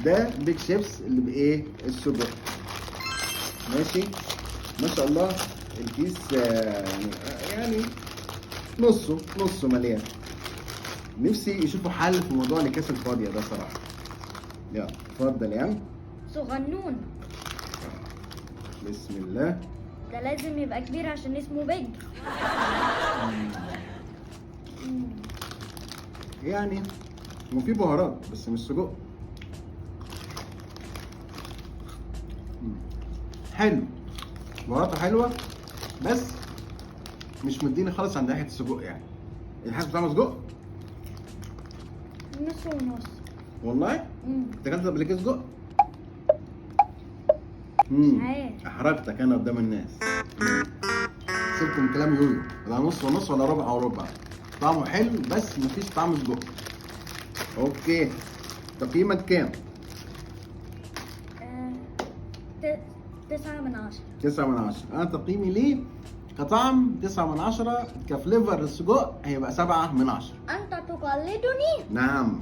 ده بيج شيبس اللي بايه السجق. ماشي ما شاء الله. الكيس يعني نصه مليان. نفسي يشوفوا حل في موضوع الاكياس الفاضيه ده صراحه. يلا اتفضل يا عم. صغنون. بسم الله. ده لازم يبقى كبير عشان اسمه بيج. يعني وفي بهارات بس مش سجق. حلو، بهاراته حلوه بس مش مديني خالص عند ناحيه السجق. يعني الحاسس بتاعه سجق نص ونص. والله. انت اكلت قبل كده سجق؟ مش عارف. احرجتك انا قدام الناس. سيبكم كلام يويو، ولا نص ونص ولا ربع او ربع. طعمه حلو بس مفيش طعم سجق. اوكي، تقييمك كام؟ 9/10. 9/10. انا تقييمي ليه كطعم 9/10، كفليفر السجق هيبقى 7/10. أنت تقلدني؟ نعم.